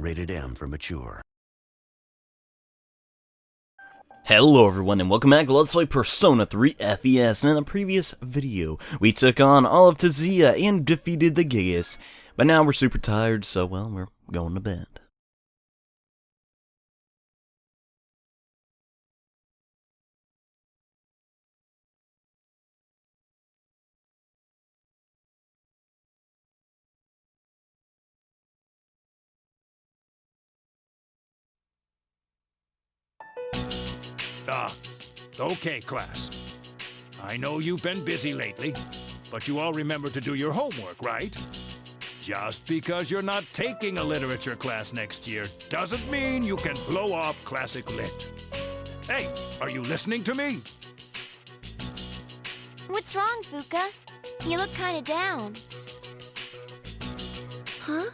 Rated M for mature. Hello everyone and welcome back to Let's Play Persona 3 FES, and in the previous video we took on all of Tazia and defeated the Gigas, but now we're super tired, so well, we're going to bed. Okay, class. I know you've been busy lately, but you all remember to do your homework, right? Just because you're not taking a literature class next year doesn't mean you can blow off classic lit. Hey, are you listening to me? What's wrong, Fuka? You look kinda down. Huh?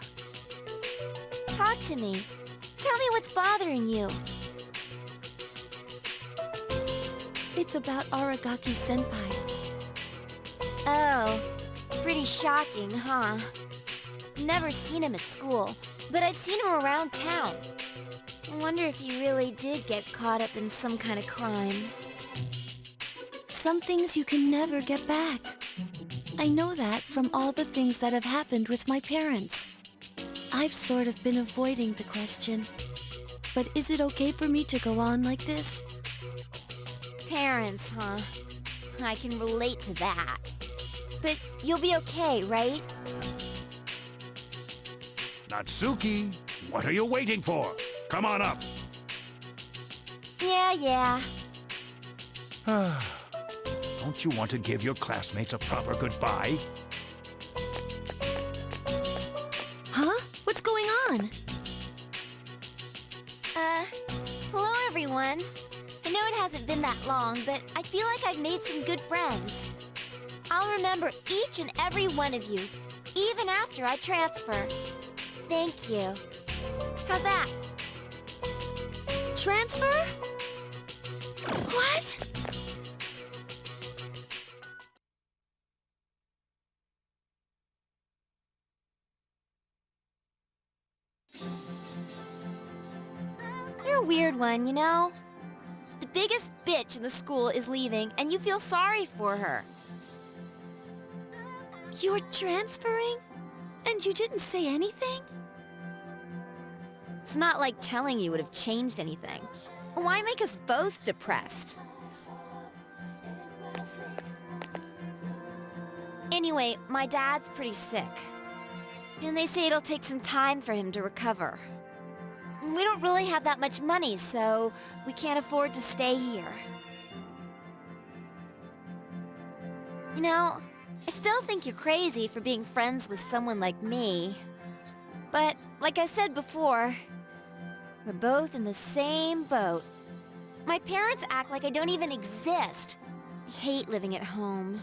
Talk to me. Tell me what's bothering you. It's about Aragaki-senpai. Oh, pretty shocking, huh? Never seen him at school, but I've seen him around town. I wonder if he really did get caught up in some kind of crime. Some things you can never get back. I know that from all the things that have happened with my parents. I've sort of been avoiding the question. But is it okay for me to go on like this? Parents, huh? I can relate to that. But you'll be okay, right? Natsuki, what are you waiting for? Come on up. Yeah. Don't you want to give your classmates a proper goodbye? Huh? What's going on? Hello everyone. I know it hasn't been that long, but I feel like I've made some good friends. I'll remember each and every one of you, even after I transfer. Thank you. How's that? Transfer? What? You're a weird one, you know? The biggest bitch in the school is leaving, and you feel sorry for her. You're transferring? And you didn't say anything? It's not like telling you would have changed anything. Why make us both depressed? Anyway, my dad's pretty sick. And they say it'll take some time for him to recover. We don't really have that much money, so we can't afford to stay here. You know, I still think you're crazy for being friends with someone like me. But, like I said before, we're both in the same boat. My parents act like I don't even exist. I hate living at home.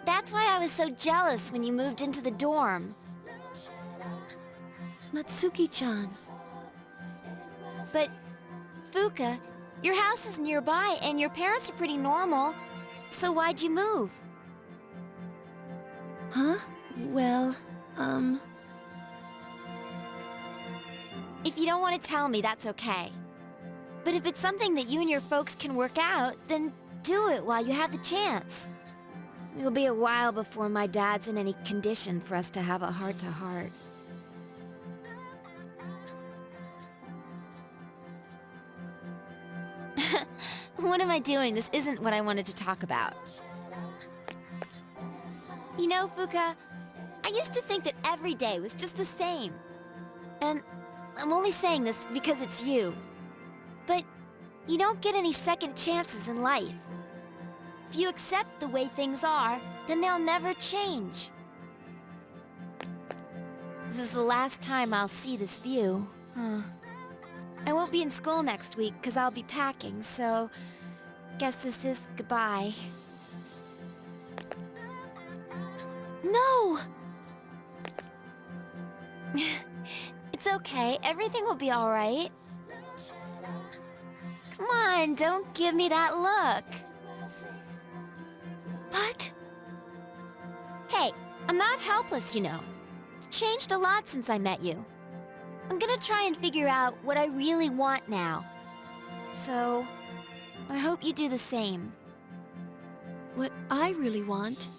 That's why I was so jealous when you moved into the dorm. Natsuki-chan. But, Fuka, your house is nearby and your parents are pretty normal. So why'd you move? Huh? Well, If you don't want to tell me, that's okay. But if it's something that you and your folks can work out, then do it while you have the chance. It'll be a while before my dad's in any condition for us to have a heart-to-heart. What am I doing? This isn't what I wanted to talk about. You know, Fuka, I used to think that every day was just the same. And I'm only saying this because it's you. But you don't get any second chances in life. If you accept the way things are, then they'll never change. This is the last time I'll see this view. I won't be in school next week because I'll be packing, so guess this is goodbye. no! It's okay, everything will be alright. Come on, don't give me that look. But... Hey, I'm not helpless, you know. I've changed a lot since I met you. I'm gonna try and figure out what I really want now. So, I hope you do the same. What I really want...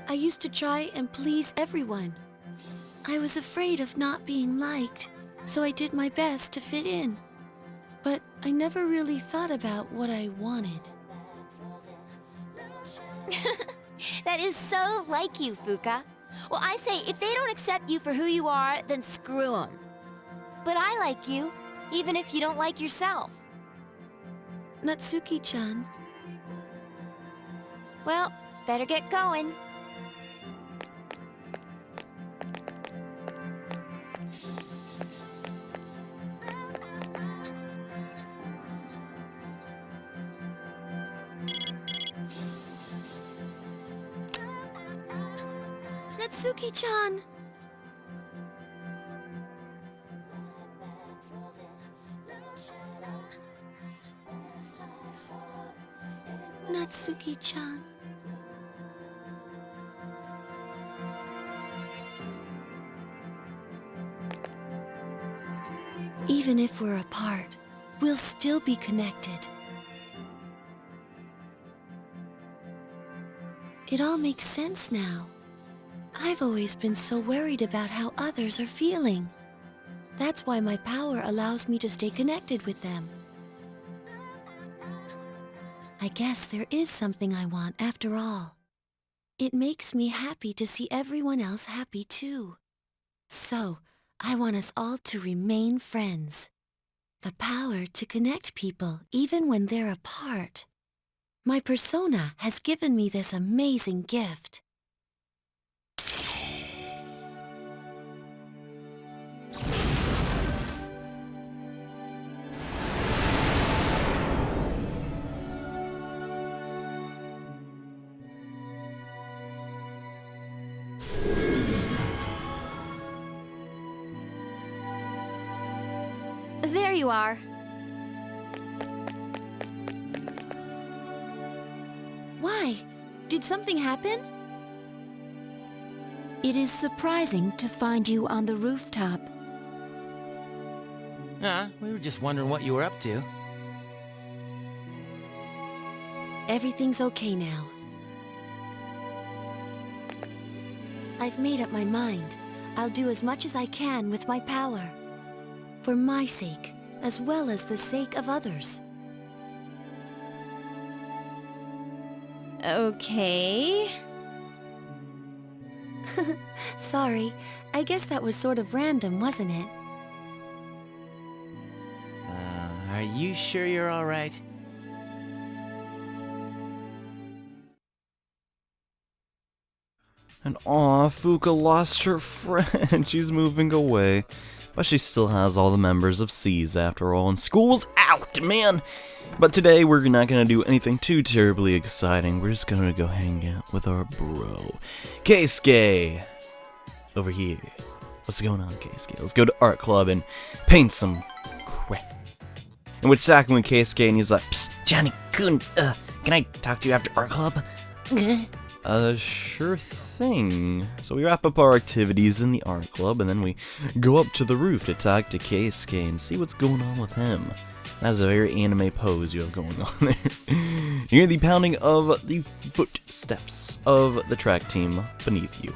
I used to try and please everyone. I was afraid of not being liked, so I did my best to fit in. But I never really thought about what I wanted. That is so like you, Fuka. Well, I say, if they don't accept you for who you are, then screw them. But I like you, even if you don't like yourself. Natsuki-chan. Well, better get going. Natsuki-chan! Natsuki-chan. Even if we're apart, we'll still be connected. It all makes sense now. I've always been so worried about how others are feeling. That's why my power allows me to stay connected with them. I guess there is something I want after all. It makes me happy to see everyone else happy too. So, I want us all to remain friends. The power to connect people even when they're apart. My persona has given me this amazing gift. There you are. Why? Did something happen? It is surprising to find you on the rooftop. We were just wondering what you were up to. Everything's okay now. I've made up my mind. I'll do as much as I can with my power. For my sake, as well as the sake of others. Okay. Sorry, I guess that was sort of random, wasn't it? Are you sure you're all right? And aw, Fuka lost her friend. She's moving away. But she still has all the members of C's after all, and school's out, man! But today, we're not gonna do anything too terribly exciting. We're just gonna go hang out with our bro, Keisuke! Over here. What's going on, Keisuke? Let's go to art club and paint some crap. And we're talking with Keisuke, and he's like, Psst, Johnny-kun, can I talk to you after art club? Sure thing. So we wrap up our activities in the art club, and then we go up to the roof to talk to Keisuke and see what's going on with him. That is a very anime pose you have going on there. You hear the pounding of the footsteps of the track team beneath you.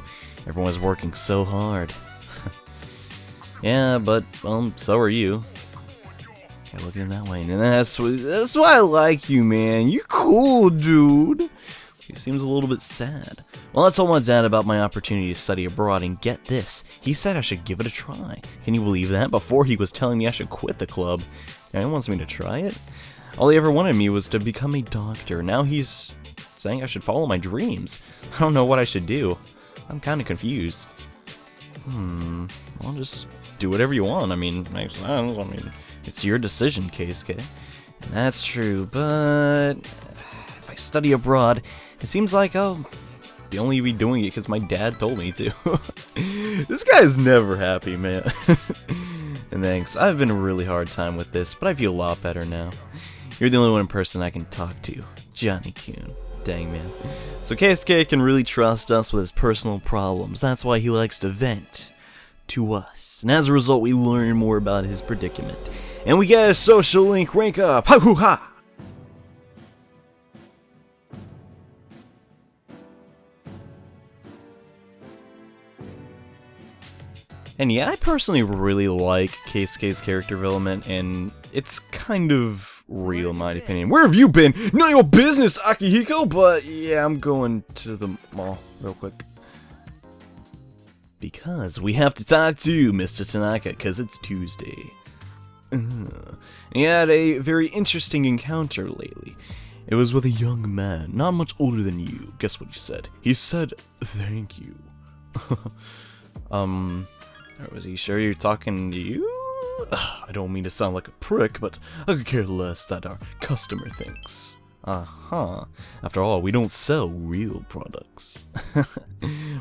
Everyone's working so hard. Yeah, but, well, so are you. Gotta look at it that way. And that's why I like you, man. You cool, dude. He seems a little bit sad. Well, that's all my dad about my opportunity to study abroad, and get this, he said I should give it a try. Can you believe that? Before he was telling me I should quit the club. Now he wants me to try it? All he ever wanted me was to become a doctor. Now he's saying I should follow my dreams. I don't know what I should do. I'm kind of confused. Well, just do whatever you want. I mean, makes sense. I mean, it's your decision, Keisuke. And that's true, but if I study abroad, it seems like I'll only be doing it because my dad told me to. This guy's never happy, man. And thanks, I've been a really hard time with this, but I feel a lot better now. You're the only one person I can talk to, Johnny-kun. Dang, man. So Keisuke can really trust us with his personal problems. That's why he likes to vent to us. And as a result, we learn more about his predicament. And we get a social link rank up. Ha-hoo-ha! And yeah, I personally really like Keisuke's character development, and it's kind of real in my opinion. Where have you been? None of your business, Akihiko, but yeah, I'm going to the mall real quick. Because we have to talk to Mr. Tanaka, because it's Tuesday. He had a very interesting encounter lately. It was with a young man, not much older than you. Guess what he said? He said, "Thank you." Or was he sure you're talking to you? I don't mean to sound like a prick, but I could care less that our customer thinks. After all, we don't sell real products.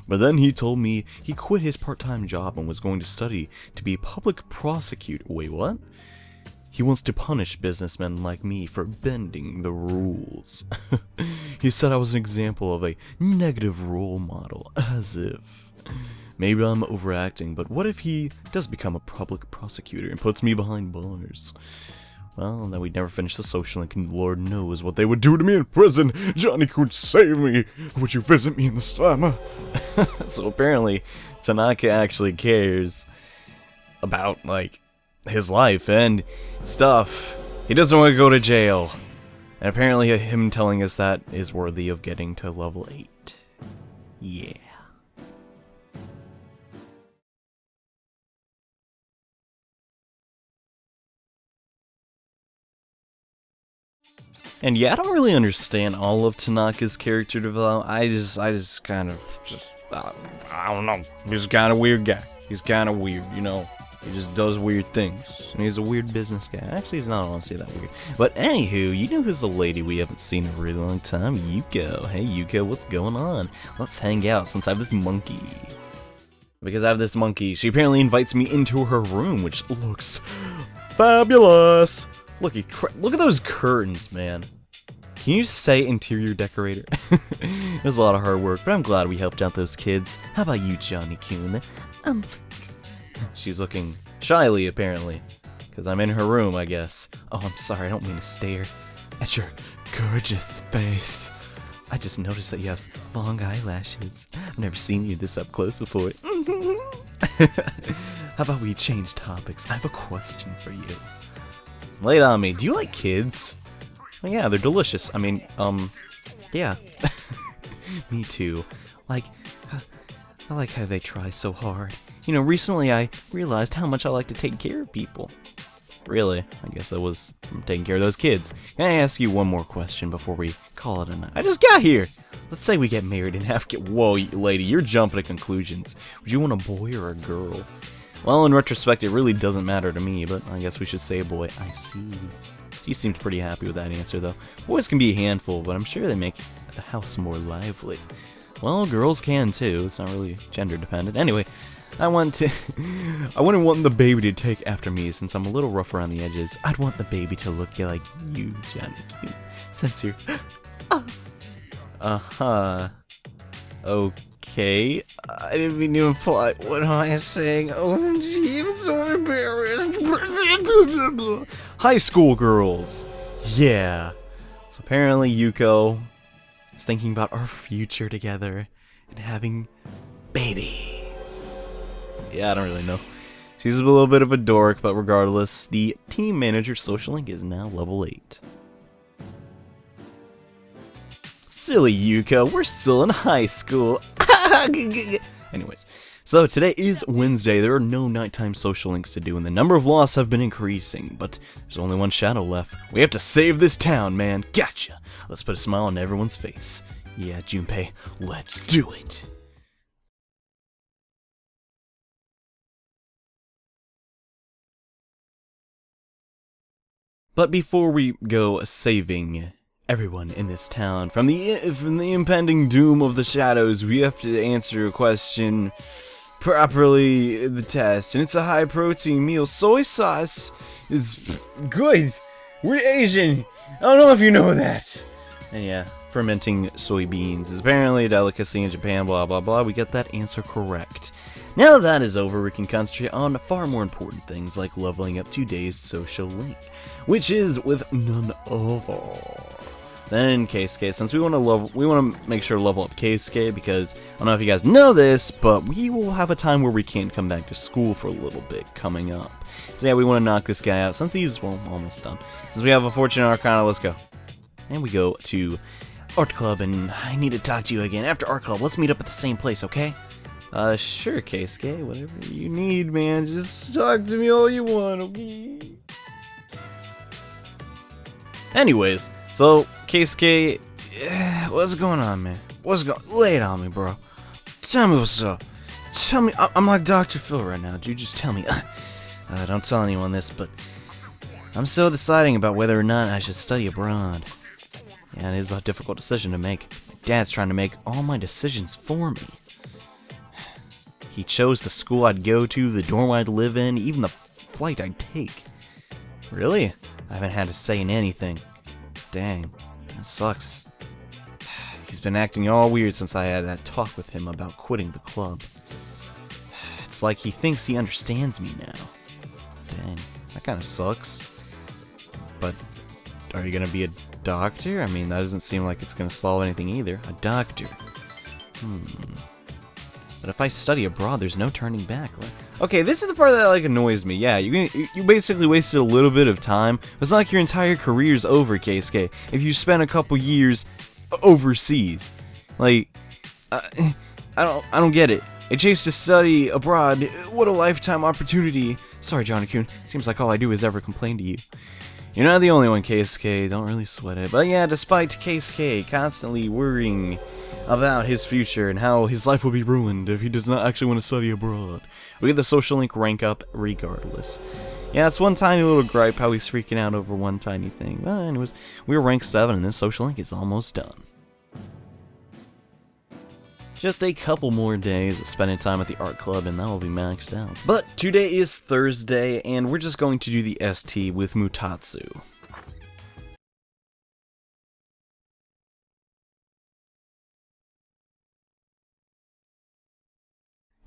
But then he told me he quit his part-time job and was going to study to be a public prosecutor. Wait, what? He wants to punish businessmen like me for bending the rules. He said I was an example of a negative role model, as if. Maybe I'm overacting, but what if he does become a public prosecutor and puts me behind bars? Well, then we'd never finish the social link, and Lord knows what they would do to me in prison. Johnny could save me. Would you visit me in the summer? So apparently, Tanaka actually cares about, like, his life and stuff. He doesn't want to go to jail. And apparently him telling us that is worthy of getting to level 8. Yeah. And yeah, I don't really understand all of Tanaka's character development. I just kind of I don't know. He's kind of weird guy. He's kind of weird, you know. He just does weird things. And he's a weird business guy. Actually, he's not honestly that weird. But anywho, you know who's the lady we haven't seen in a really long time? Yuko. Hey, Yuko, what's going on? Let's hang out since I have this monkey. Because I have this monkey, she apparently invites me into her room, which looks fabulous. Look at those curtains, man. Can you say interior decorator? It was a lot of hard work, but I'm glad we helped out those kids. How about you, Johnny-kun? She's looking shyly, apparently. Because I'm in her room, I guess. Oh, I'm sorry, I don't mean to stare at your gorgeous face. I just noticed that you have long eyelashes. I've never seen you this up close before. How about we change topics? I have a question for you. Lay it on me. Do you like kids? Well, yeah, they're delicious. I mean, yeah. Me too. Like, I like how they try so hard. You know, recently I realized how much I like to take care of people. Really? I guess I was taking care of those kids. Can I ask you one more question before we call it a night? I just got here! Let's say we get married and have kids. Whoa, lady, you're jumping to conclusions. Would you want a boy or a girl? Well, in retrospect, it really doesn't matter to me, but I guess we should say a boy. I see. She seemed pretty happy with that answer, though. Boys can be a handful, but I'm sure they make the house more lively. Well, girls can, too. It's not really gender dependent. Anyway, I wouldn't want the baby to take after me, since I'm a little rough around the edges. I'd want the baby to look like you, Johnny. Since you're... Uh-huh. Okay. I didn't mean to imply. What am I saying? Oh, gee, I'm so embarrassed. High school girls. Yeah. So apparently Yuko is thinking about our future together and having babies. Yeah, I don't really know. She's a little bit of a dork, but regardless, the team manager social link is now level 8. Silly Yuko, we're still in high school. Anyways, so today is Wednesday. There are no nighttime social links to do, and the number of loss have been increasing, but there's only one shadow left. We have to save this town, man. Gotcha. Let's put a smile on everyone's face. Yeah, Junpei, let's do it. But before we go saving everyone in this town from the impending doom of the shadows, we have to answer a question properly in the test, and it's a high protein meal. Soy sauce is good. We're Asian. I don't know if you know that. And yeah, fermenting soybeans is apparently a delicacy in Japan, blah blah blah. We get that answer correct. Now that is over, we can concentrate on far more important things like leveling up today's social link, which is with none other than Keisuke. Since we want to make sure to level up Keisuke, because I don't know if you guys know this, but we will have a time where we can't come back to school for a little bit coming up. So yeah, we want to knock this guy out since he's, well, almost done. Since we have a Fortune Arcana, let's go. And we go to Art Club, and I need to talk to you again. After Art Club, let's meet up at the same place, okay? Sure, Keisuke, whatever you need, man. Just talk to me all you want, okay? Anyways, so, Keisuke, what's going on, man? Lay it on me, bro. Tell me what's up. Tell me, I'm like Dr. Phil right now, dude. Just tell me. Don't tell anyone this, but I'm still deciding about whether or not I should study abroad. Yeah, it is a difficult decision to make. My dad's trying to make all my decisions for me. He chose the school I'd go to, the dorm I'd live in, even the flight I'd take. Really? I haven't had a say in anything. Dang, that sucks. He's been acting all weird since I had that talk with him about quitting the club. It's like he thinks he understands me now. Dang, that kind of sucks. But are you gonna be a doctor? I mean, that doesn't seem like it's gonna solve anything either. A doctor. But if I study abroad, there's no turning back, right? Okay, this is the part that like annoys me. Yeah, you basically wasted a little bit of time. It's not like your entire career's over, Keisuke, if you spend a couple years overseas. Like, I don't get it. A chance to study abroad, what a lifetime opportunity. Sorry, Johnny-kun, seems like all I do is ever complain to you. You're not the only one, Keisuke, don't really sweat it. But yeah, despite Keisuke constantly worrying about his future and how his life will be ruined if he does not actually want to study abroad, we get the social link rank up regardless. Yeah, it's one tiny little gripe how he's freaking out over one tiny thing. But anyways, we're rank 7 and this social link is almost done. Just a couple more days of spending time at the art club and that will be maxed out. But today is Thursday and we're just going to do the ST with Mutatsu.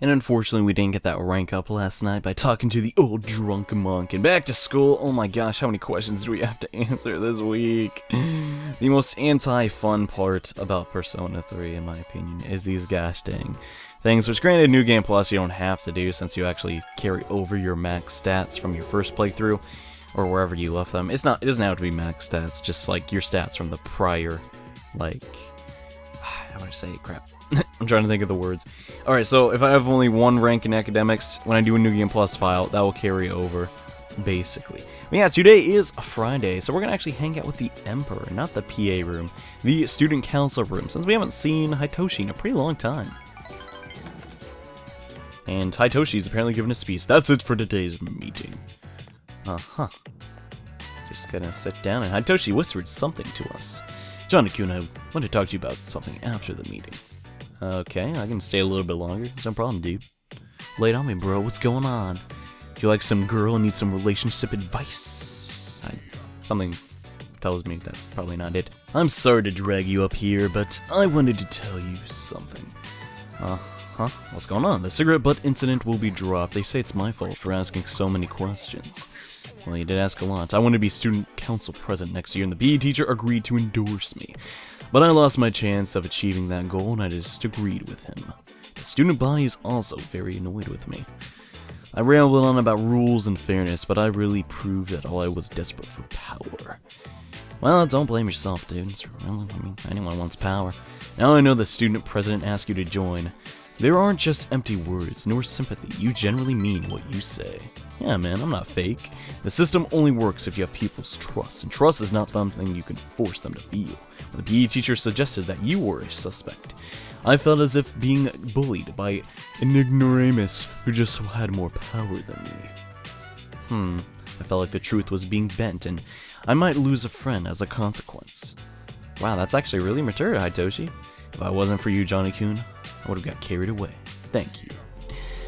And unfortunately we didn't get that rank up last night by talking to the old drunk monk. And back to school, oh my gosh, how many questions do we have to answer this week? The most anti-fun part about Persona 3, in my opinion, is these gosh dang things, which granted New Game Plus you don't have to do since you actually carry over your max stats from your first playthrough, or wherever you left them. It doesn't have to be max stats, just like your stats from the prior, like, how would I say it? Crap. I'm trying to think of the words. Alright, so if I have only one rank in academics, when I do a New Game Plus file, that will carry over, basically. But yeah, today is Friday, so we're going to actually hang out with the Emperor, not the PA room, the Student Council room, since we haven't seen Hitoshi in a pretty long time. And Hitoshi's apparently given a speech. That's it for today's meeting. Uh-huh. Just gonna sit down, and Hitoshi whispered something to us. Johnny-kun, I want to talk to you about something after the meeting. Okay, I can stay a little bit longer. It's no problem, dude. Lay it on me, bro. What's going on? Do you like some girl and need some relationship advice? Something tells me that's probably not it. I'm sorry to drag you up here, but I wanted to tell you something. Uh-huh. What's going on? The cigarette butt incident will be dropped. They say it's my fault for asking so many questions. Well, you did ask a lot. I want to be student council president next year, and the PE teacher agreed to endorse me. But I lost my chance of achieving that goal, and I just agreed with him. The student body is also very annoyed with me. I rambled on about rules and fairness, but I really proved that all I was desperate for power. Well, don't blame yourself, dude. Anyone wants power. Now I know the student president asked you to join. There aren't just empty words, nor sympathy. You generally mean what you say. Yeah, man, I'm not fake. The system only works if you have people's trust, and trust is not something you can force them to feel. When the PE teacher suggested that you were a suspect, I felt as if being bullied by an ignoramus who just had more power than me. I felt like the truth was being bent, and I might lose a friend as a consequence. Wow, that's actually really mature, Hitoshi. If I wasn't for you, Johnny-kun, I would have got carried away. Thank you.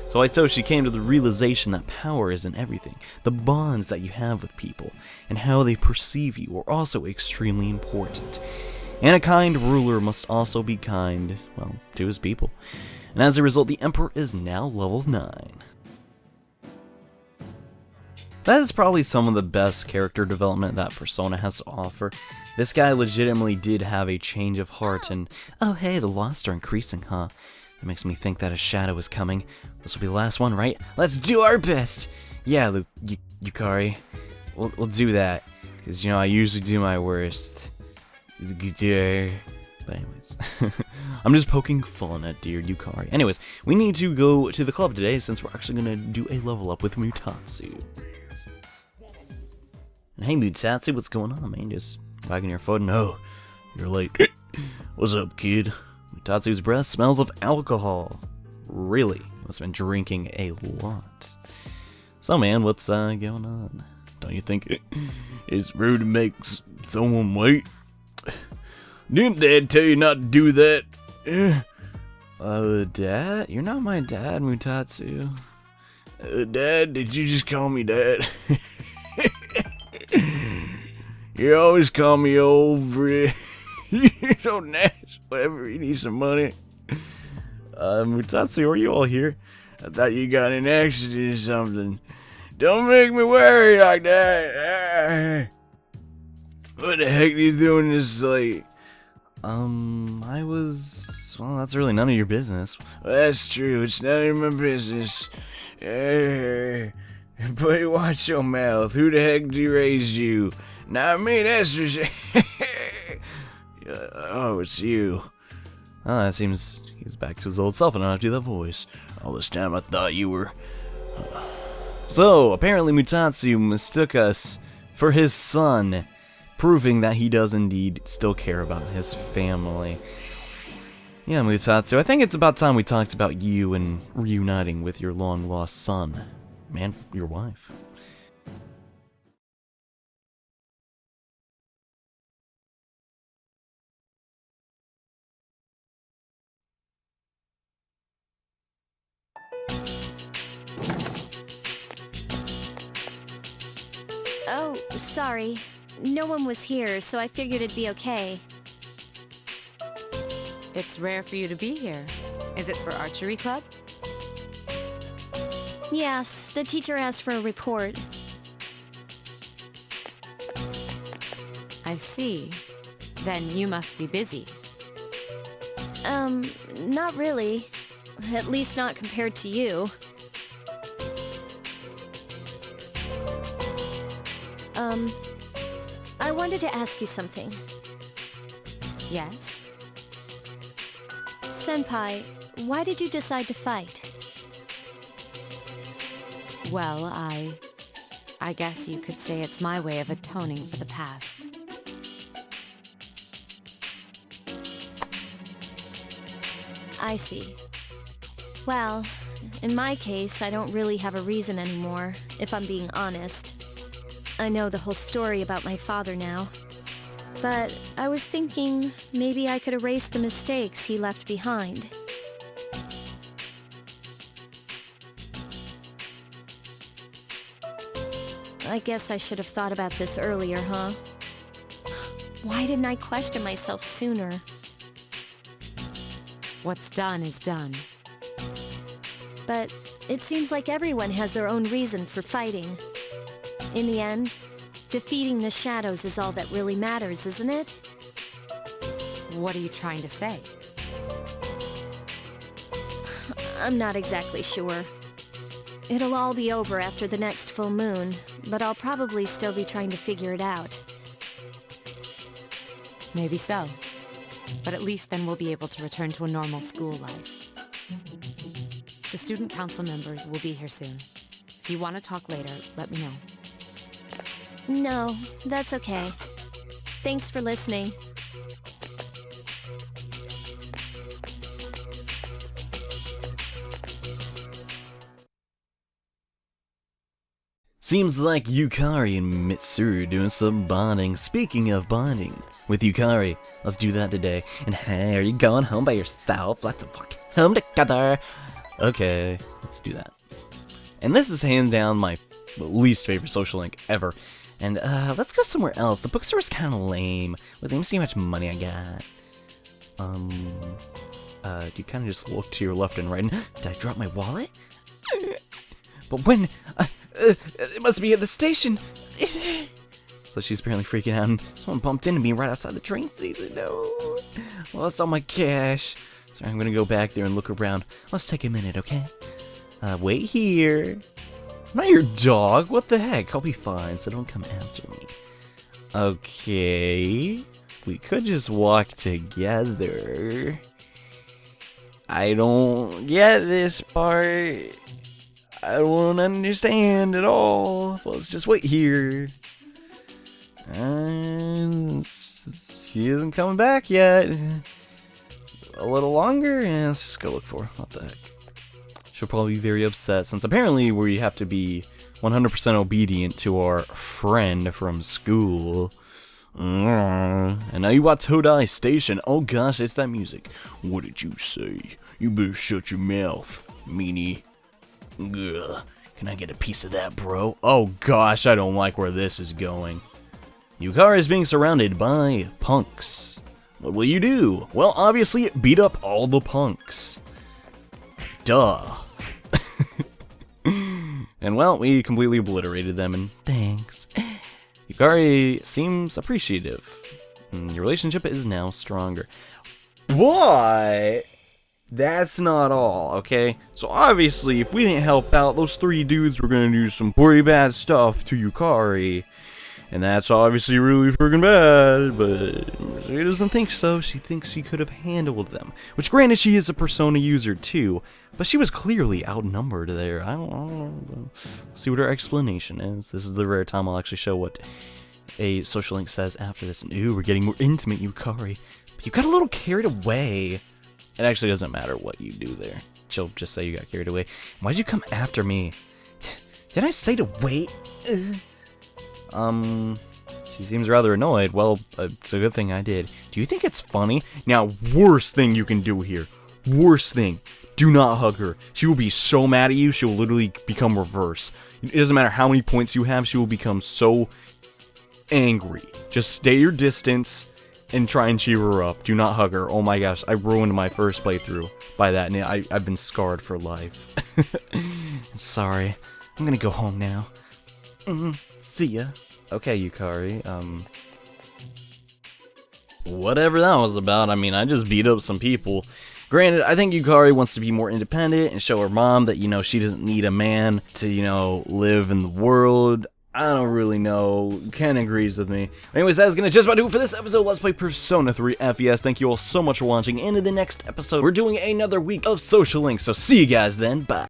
So Hitoshi came to the realization that power isn't everything. The bonds that you have with people and how they perceive you are also extremely important. And a kind ruler must also be kind, well, to his people. And as a result, the Emperor is now level 9. That is probably some of the best character development that Persona has to offer. This guy legitimately did have a change of heart, and oh hey, the lost are increasing, huh? That makes me think that a shadow is coming. This will be the last one, right? Let's do our best! Yeah, Yukari, we'll do that. Because, you know, I usually do my worst. But anyways, I'm just poking fun at dear Yukari. Anyways, we need to go to the club today since we're actually going to do a level up with Mutatsu. And hey Mutatsu, what's going on, man? Just wagging your foot? No, you're late. What's up, kid? Mutatsu's breath smells of alcohol. Really? Must have been drinking a lot. So man, what's going on? Don't you think it's rude to make someone wait? Didn't Dad tell you not to do that? Dad? You're not my dad, Mutatsu. Dad? Did you just call me Dad? You always call me old, You're so nice. Whatever, you need some money. Mutatsu, are you all here? I thought you got in an accident or something. Don't make me worry like that. What the heck are you doing this late? Well, that's really none of your business. Well, that's true, it's none of my business. But watch your mouth. Who the heck raised you? Not me, that's for sure. Oh, it's you. Oh, that seems he's back to his old self and I don't have to do that voice. All this time I thought you were... So, apparently Mutatsu mistook us for his son, proving that he does indeed still care about his family. Yeah, Mutatsu, I think it's about time we talked about you and reuniting with your long-lost son. Man, your wife. Oh, sorry. No one was here, so I figured it'd be okay. It's rare for you to be here. Is it for archery club? Yes, the teacher asked for a report. I see. Then you must be busy. Not really. At least not compared to you. I wanted to ask you something. Yes? Senpai, why did you decide to fight? Well, I guess you could say it's my way of atoning for the past. I see. Well, in my case, I don't really have a reason anymore, if I'm being honest. I know the whole story about my father now. But I was thinking maybe I could erase the mistakes he left behind. I guess I should have thought about this earlier, huh? Why didn't I question myself sooner? What's done is done. But it seems like everyone has their own reason for fighting. In the end, defeating the shadows is all that really matters, isn't it? What are you trying to say? I'm not exactly sure. It'll all be over after the next full moon, but I'll probably still be trying to figure it out. Maybe so. But at least then we'll be able to return to a normal school life. The student council members will be here soon. If you want to talk later, let me know. No, that's okay. Thanks for listening. Seems like Yukari and Mitsuru are doing some bonding. Speaking of bonding, with Yukari, let's do that today. And hey, are you going home by yourself? Let's walk home together. Okay, let's do that. And this is hands down my least favorite social link ever. And let's go somewhere else. The bookstore is kind of lame. Let me see how much money I got. You kind of just look to your left and right. And, did I drop my wallet? But when? It must be at the station. So she's apparently freaking out, and someone bumped into me right outside the train station. No. Well, that's all my cash. So I'm gonna go back there and look around. Let's take a minute, okay? Wait here. I'm not your dog. What the heck? I'll be fine, so don't come after me. Okay. We could just walk together. I don't get this part. I don't understand at all. Well, let's just wait here. And she isn't coming back yet. A little longer? Yeah, let's just go look for her. What the heck? She'll probably be very upset, since apparently we have to be 100% obedient to our friend from school. And now you at Todai Station. Oh gosh, it's that music. What did you say? You better shut your mouth, meanie. Ugh. Can I get a piece of that, bro? Oh gosh, I don't like where this is going. Yukari is being surrounded by punks. What will you do? Well, obviously, beat up all the punks. Duh. And well, we completely obliterated them, and thanks. Yukari seems appreciative. And your relationship is now stronger. But that's not all, okay? So obviously, if we didn't help out, those 3 dudes were gonna do some pretty bad stuff to Yukari. And that's obviously really freaking bad, but she doesn't think so. She thinks she could have handled them. Which, granted, she is a Persona user too, but she was clearly outnumbered there. I don't know. Let's see what her explanation is. This is the rare time I'll actually show what a social link says after this. And, ooh, we're getting more intimate, Yukari. But you got a little carried away. It actually doesn't matter what you do there. She'll just say you got carried away. Why'd you come after me? Did I say to wait? She seems rather annoyed. Well, it's a good thing I did. Do you think it's funny? Now, worst thing you can do here. Worst thing. Do not hug her. She will be so mad at you, she will literally become reverse. It doesn't matter how many points you have, she will become so angry. Just stay your distance and try and cheer her up. Do not hug her. Oh my gosh, I ruined my first playthrough by that, and I've been scarred for life. Sorry. I'm gonna go home now. See ya. Okay, Yukari, whatever that was about. I mean, I just beat up some people. Granted, I think Yukari wants to be more independent and show her mom that, you know, she doesn't need a man to, you know, live in the world. I don't really know. Ken agrees with me. Anyways, that is going to just about do it for this episode of Let's Play Persona 3 FES. Thank you all so much for watching, and in the next episode, we're doing another week of Social Links, so see you guys then. Bye.